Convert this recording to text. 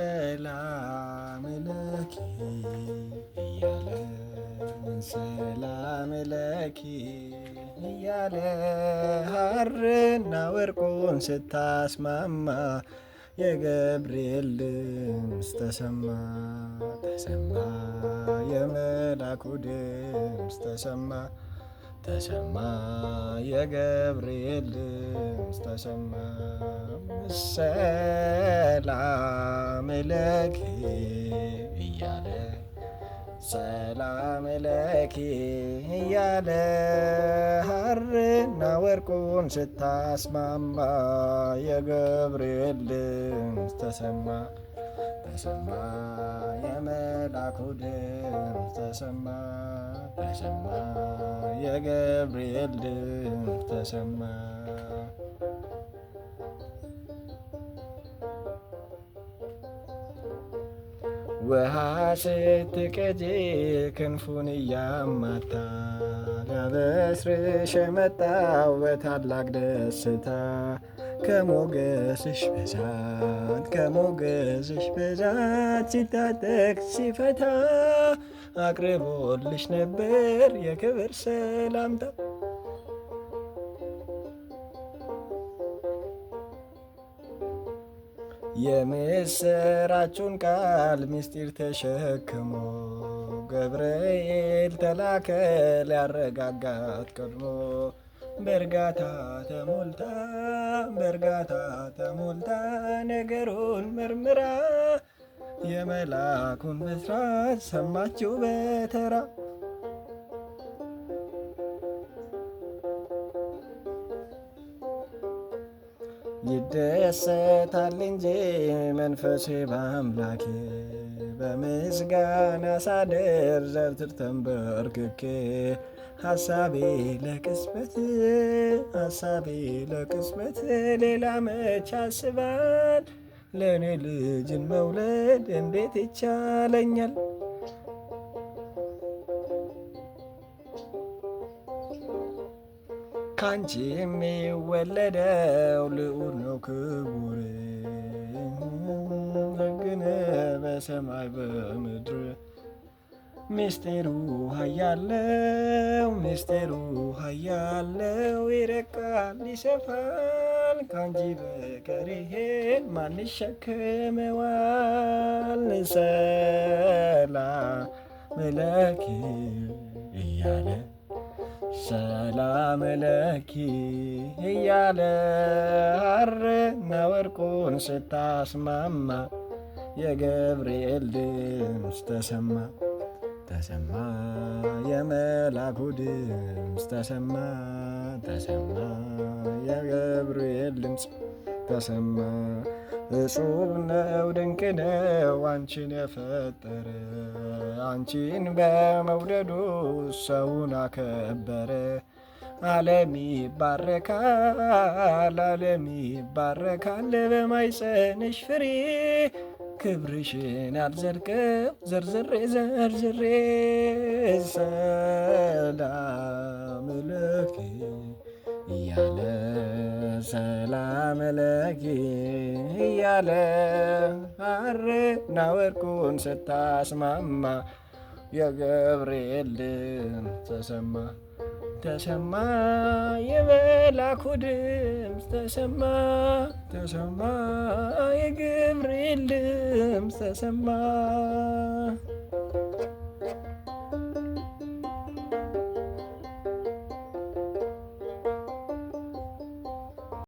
ሰላም ለኪ እያለ ሰላም ለኪ እያለ ሐርና ወርቁን ስታስማማ የገብርኤል ድምፅ ተሰማ ተሰማ የመላኩ ድምፅ ተሰማ ተሰማ የገብርኤል ድምፅ ተሰማ ሰላም ለኪ እያለ ሰላም ለኪ እያለ ሐርና ወርቁን ስታስማማ የገብርኤል ድምፅ ተሰማ ተሰማ የመላኩ ድምፅ ተሰማ ተሰማ የገብርኤል ድምፅ ተሰማ። ውሃ ስትቀጂ ክንፉን እያማታ ሊያበስርሽ የመጣው በታላቅ ደስታ ከሞገስሽ ብዛት ሲታጠቅ ሲፈታ አቅርቦልሽ ነበር የክብር ሰላምታ። የምስራቹን ቃል ምስጢር ተሸክሞ ገብርኤል ተላከ ሊያረጋጋት ቀድሞ በእርጋታ ተሞልታ ነገሩን መርምራ የመላኩን ብስራት ሰማችው በተራ። ይደሰታል እንጂ መንፈሴ በአምላኬ በምስጋና ሳደር ዘወትር ተንበርክኬ ሐሳቤ ለቅጽበት ሌላ መች ያስባል ለእኔ ልጅን መውለድ እንዴት ይቻለኛል? ካንቺ የሚወለደው ልዑል ነው ክቡር ግን በሰማይ በምድር ምስጢሩ ኃያለው ይረቃል ይሰፋል ካንቺ በቀር ይሄን ማን ይሸከመዋል? ሰላም ለኪ እያለ ሰላም ለኪ እያለ ሐርና ወርቁን ስታስማማ የገብርኤል ድምፅ ተሰማ ተሰማ የመላኩ ድምፅ ተሰማ ተሰማ የገብርኤል ድምፅ ተሰማ። እጹብ ነው ድንቅ ነው አንቺን የፈጠረ አንቺን በመውደዱ ሰውን አከበረ። ዓለም ይባረካል በማኅፀንሽ ፍሬ ክብርሽን አልዘልቅም ዘርዝሬ ሰላም ለኪ እያለ ሰላም ለኪ እያለ ሐርና ወርቁን ስታስማማ የገብርኤል ድምፅ ተሰማ የመላኩ ድምፅ ተሰማ የገብርኤል ድምፅ ተሰማ።